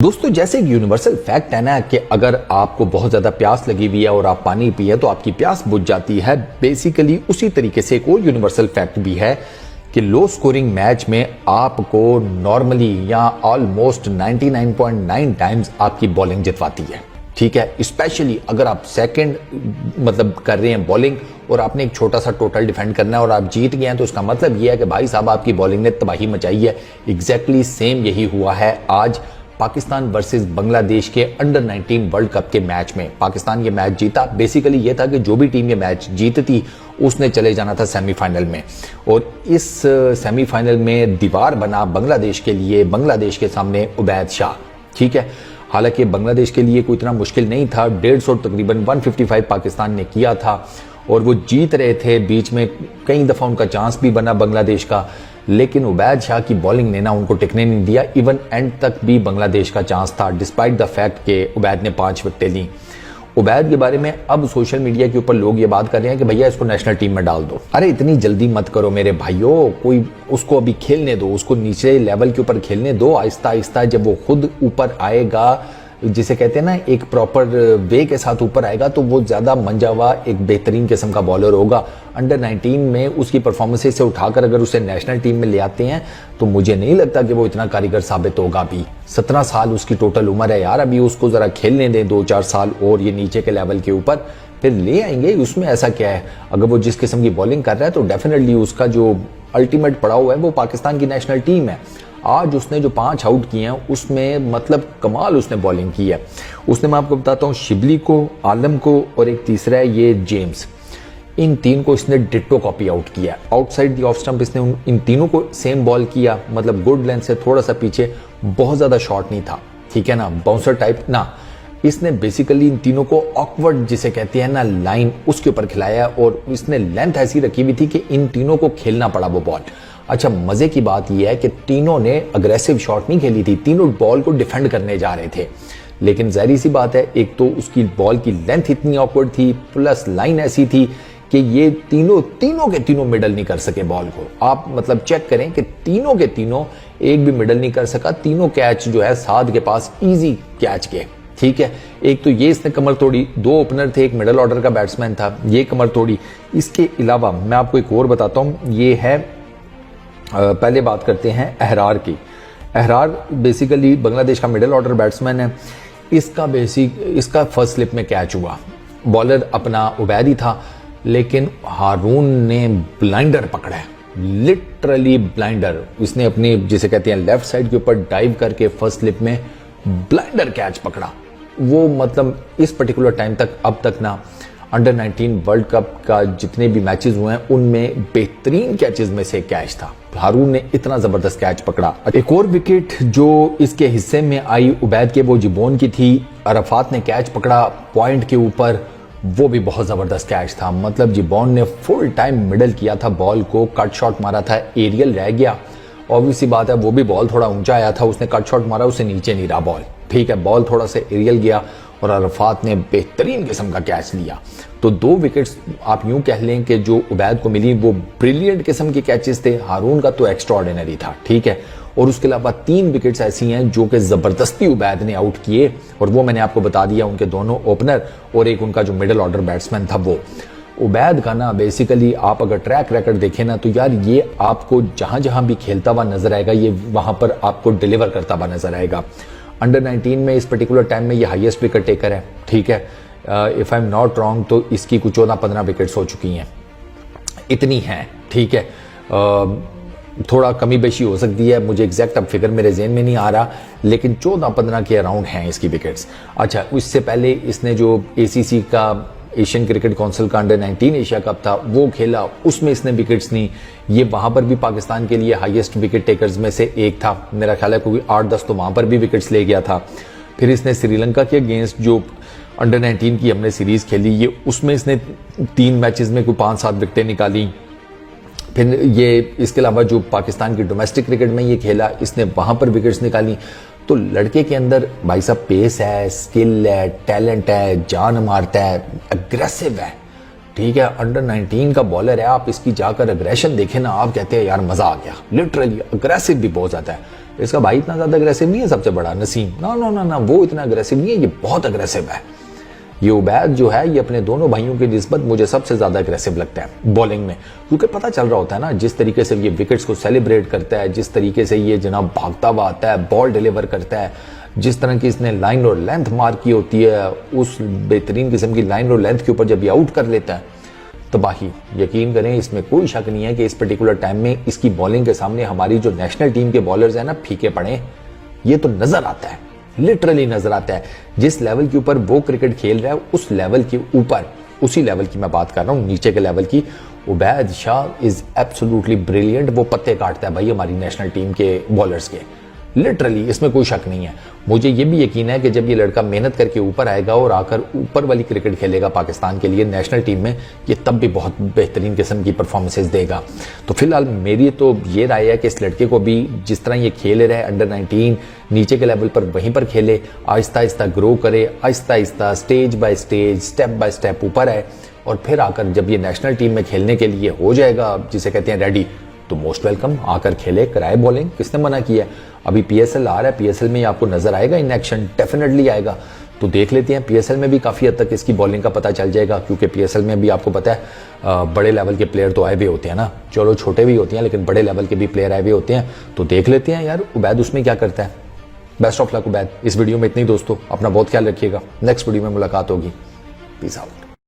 दोस्तों जैसे एक यूनिवर्सल फैक्ट है ना कि अगर आपको बहुत ज्यादा प्यास लगी हुई है और आप पानी पिए तो आपकी प्यास बुझ जाती है। बेसिकली उसी तरीके से एक और यूनिवर्सल फैक्ट भी है कि लो स्कोरिंग मैच में आपको नॉर्मली या ऑलमोस्ट 99.9 टाइम्स आपकी बॉलिंग जितवाती है। ठीक है, स्पेशली अगर आप सेकंड मतलब कर रहे हैं बॉलिंग और आपने एक छोटा सा टोटल डिफेंड करना है और आप जीत गए हैं तो इसका मतलब यह है कि भाई साहब आपकी बॉलिंग ने तबाही मचाई है। एग्जैक्टली सेम यही हुआ है आज पाकिस्तान वर्सेस बांग्लादेश के अंडर 19 वर्ल्ड कप के मैच में। पाकिस्तान ये मैच जीता। बेसिकली ये था कि जो भी टीम ये मैच जीतती उसने चले जाना था सेमीफाइनल में, और इस सेमीफाइनल में दीवार बना बांग्लादेश के लिए, बांग्लादेश के सामने उबैद शाह। ठीक है, हालांकि बांग्लादेश के लिए कोई इतना मुश्किल नहीं था। 150 तकरीबन 155 पाकिस्तान ने किया था और वो जीत रहे थे। बीच में कई दफा उनका चांस भी बना बांग्लादेश का, लेकिन उबैद शाह की बॉलिंग ने ना उनको टिकने नहीं दिया। इवन एंड तक भी बांग्लादेश का चांस था, डिस्पाइट द फैक्ट कि उबैद ने 5 विकेटें ली। उबैद के बारे में अब सोशल मीडिया के ऊपर लोग ये बात कर रहे हैं कि भैया इसको नेशनल टीम में डाल दो। अरे इतनी जल्दी मत करो मेरे भाइयों, कोई उसको अभी खेलने दो, उसको नीचे लेवल के ऊपर खेलने दो। आहिस्ता आहिस्ता जब वो खुद ऊपर आएगा, जिसे कहते हैं ना एक प्रॉपर वे के साथ ऊपर आएगा, तो वो ज्यादा मंजा हुआ एक बेहतरीन किस्म का बॉलर होगा। अंडर 19 में उसकी परफॉर्मेंसेस से उठाकर अगर उसे नेशनल टीम में ले आते हैं तो मुझे नहीं लगता कि वो इतना कारीगर साबित होगा। अभी 17 साल उसकी टोटल उम्र है यार, अभी उसको जरा खेलने दें 2-4 साल और ये नीचे के लेवल के ऊपर, फिर ले आएंगे। उसमें ऐसा क्या है, अगर वो जिस किस्म की बॉलिंग कर रहा है तो डेफिनेटली उसका जो अल्टीमेट पड़ा हुआ है वो पाकिस्तान की नेशनल टीम है। आज उसने जो 5 आउट किए हैं उसमें मतलब कमाल उसने बॉलिंग की है। उसने, मैं आपको बताता हूँ, शिबली को, आलम को और एक तीसरा है ये जेम्स, इन 3 को इसने डिट्टो कॉपी आउट किया। आउटसाइड दी ऑफ स्टंप इसने इन तीनों को सेम बॉल किया, मतलब गुड लेंथ से थोड़ा सा पीछे, बहुत ज्यादा शॉट नहीं था। ठीक है ना, बाउंसर टाइप ना। इसने बेसिकली इन तीनों को ऑकवर्ड जिसे कहते हैं ना लाइन, उसके ऊपर खिलाया और इसने लेंथ ऐसी रखी हुई थी कि इन तीनों को खेलना पड़ा वो बॉल। अच्छा, मजे की बात यह है कि तीनों ने अग्रेसिव शॉट नहीं खेली थी, तीनों बॉल को डिफेंड करने जा रहे थे। लेकिन जाहिर सी बात है, एक तो उसकी बॉल की लेंथ इतनी ऑकवर्ड थी, प्लस लाइन ऐसी थी कि ये तीनों के तीनों मिडल नहीं कर सके बॉल को। आप मतलब चेक करें कि तीनों के तीनों एक भी मिडल नहीं कर सका। तीनों कैच जो है साद के पास इजी कैच के। ठीक है, एक तो ये इसने कमर तोड़ी, 2 ओपनर थे, एक मिडल ऑर्डर का बैट्समैन था, ये कमर तोड़ी। इसके अलावा मैं आपको एक और बताता हूं, ये है पहले बात करते हैं अहरार की। अहरार बेसिकली बांग्लादेश का मिडिल ऑर्डर बैट्समैन है। इसका फर्स्ट स्लिप में कैच हुआ, बॉलर अपना उबैद ही था, लेकिन हारून ने ब्लाइंडर पकड़ा है, लिटरली ब्लाइंडर। इसने अपनी जिसे कहते हैं लेफ्ट साइड के ऊपर डाइव करके फर्स्ट स्लिप में ब्लाइंडर कैच पकड़ा। वो मतलब इस पर्टिकुलर टाइम तक, अब तक ना अंडर 19 वर्ल्ड कप का जितने भी मैचेस हुए हैं उनमें बेहतरीन कैचेस में से कैच था। हारून ने इतना जबरदस्त कैच पकड़ा। एक और विकेट जो इसके हिस्से में आई उबैद के, वो जिबोन की थी। अरफात ने कैच पकड़ा पॉइंट के ऊपर, वो भी बहुत जबरदस्त कैच था। मतलब जिबोन ने फुल टाइम मिडल किया था बॉल को, कट शॉट मारा था, एरियल रह गया। ऑब्वियसली बात है, वो भी बॉल थोड़ा ऊंचा आया था, उसने कट शॉट मारा, उसे नीचे नहीं रहा बॉल। ठीक है, बॉल थोड़ा सा एरियल गया और अरफात ने बेहतरीन किस्म का कैच लिया। तो 2 विकेट्स आप यूं कह लें कि जो उबैद को मिली वो ब्रिलियंट किस्म के कैचेस थे। हारून का तो एक्स्ट्राऑर्डिनरी था। ठीक है, और उसके अलावा 3 विकेट्स ऐसी हैं जो कि जबरदस्ती उबैद ने आउट किए, और वो मैंने आपको बता दिया, उनके दोनों ओपनर और एक उनका जो मिडिल ऑर्डर बैट्समैन था वो। उबैद का ना बेसिकली आप अगर ट्रैक रिकॉर्ड देखें ना तो यार ये आपको जहां जहां भी खेलता हुआ नजर आएगा, ये वहां पर आपको डिलीवर करता हुआ नजर आएगा। अंडर 19 में इस पर्टिकुलर टाइम में ये हाईएस्ट विकेट टेकर है। ठीक है, if I am not wrong तो इसकी कुछ 14-15 विकेट्स हो चुकी हैं, इतनी हैं। ठीक है, थोड़ा कमी बेशी हो सकती है, मुझे एग्जैक्ट अब फिगर मेरे जेहन में नहीं आ रहा, लेकिन 14-15 के अराउंड हैं इसकी विकेट्स। अच्छा, इससे पहले इसने जो एसीसी का, एशियन क्रिकेट काउंसिल का अंडर 19 एशिया कप था वो खेला, उसमें इसने विकेट्स नहीं। ये वहां पर भी पाकिस्तान के लिए हाईएस्ट विकेट टेकर्स में से एक था। मेरा ख्याल है कोई 8-10 तो वहां पर भी विकेट्स ले गया था। फिर इसने श्रीलंका के अगेंस्ट जो अंडर 19 की हमने सीरीज खेली, ये उसमें इसने 3 मैचेस में कोई 5-7 विकेटें निकाली। फिर ये इसके अलावा जो पाकिस्तान की डोमेस्टिक क्रिकेट में ये खेला, इसने वहां पर विकेट्स निकाली। तो लड़के के अंदर भाई साहब पेस है, स्किल है, टैलेंट है, जान मारता है, अग्रेसिव है। ठीक है, अंडर 19 का बॉलर है, आप इसकी जाकर अग्रेशन देखें ना, आप कहते हैं यार मजा आ गया। लिटरली अग्रेसिव भी बहुत ज्यादा है। इसका भाई इतना ज्यादा अग्रेसिव नहीं है सबसे बड़ा नसीम, ना ना ना ना, वो इतना अग्रेसिव नहीं है, ये बहुत अग्रेसिव है। ये उबैद जो है ये अपने दोनों भाइयों की निस्बत मुझे सबसे ज्यादा अग्रेसिव लगता है बॉलिंग में, क्योंकि पता चल रहा होता है ना जिस तरीके से ये विकेट्स को सेलिब्रेट करता है, जिस तरीके से ये जनाब भागता हुआ आता है, बॉल डिलीवर करता है, जिस तरह की इसने लाइन और लेंथ मार की होती है, उस बेहतरीन किस्म की लाइन और लेंथ के ऊपर जब ये आउट कर लेता है तबाही। यकीन करें इसमें कोई शक नहीं है कि इस पर्टिकुलर टाइम में इसकी बॉलिंग के सामने हमारी जो नेशनल टीम के बॉलर्स हैं ना फीके पड़े, ये तो नजर आता है, लिटरली नजर आता है। जिस लेवल के ऊपर वो क्रिकेट खेल रहा है उस लेवल के ऊपर, उसी लेवल की मैं बात कर रहा हूं, नीचे के लेवल की। Ubaid Shah is absolutely brilliant, वो पत्ते काटता है भाई हमारी नेशनल टीम के बॉलर्स के, लिटरली, इसमें कोई शक नहीं है। मुझे ये भी यकीन है कि जब ये लड़का मेहनत करके ऊपर आएगा और आकर ऊपर वाली क्रिकेट खेलेगा पाकिस्तान के लिए नेशनल टीम में, ये तब भी बहुत बेहतरीन किस्म की परफॉर्मेंसेस देगा। तो फिलहाल मेरी तो ये राय है कि इस लड़के को भी जिस तरह ये खेल रहा है अंडर 19 नीचे के लेवल पर वहीं पर खेले, आहिस्ता आहिस्ता ग्रो करे, Aahista Aahista stage by stage step by step ऊपर आए, और फिर आकर जब ये नेशनल टीम में खेलने के लिए हो जाएगा जिसे कहते हैं रेडी, तो मोस्ट वेलकम, आकर खेले, कराए बॉलिंग, किसने मना किया है। अभी पीएसएल आ रहा है, पीएसएल में आपको नजर आएगा इन एक्शन, डेफिनेटली आएगा, तो देख लेते हैं। पीएसएल में भी काफी हद तक इसकी बॉलिंग का पता चल जाएगा, क्योंकि पीएसएल में भी आपको पता है बड़े लेवल के प्लेयर तो आए हुए होते हैं ना, चलो छोटे भी होते हैं लेकिन बड़े लेवल के भी प्लेयर आए हुए होते हैं, तो देख लेते हैं यार उबैद उसमें क्या करता है। Best of luck Ubaid. इस वीडियो में इतनी दोस्तों, अपना बहुत ख्याल रखिएगा, नेक्स्ट वीडियो में मुलाकात होगी, पीस आउट।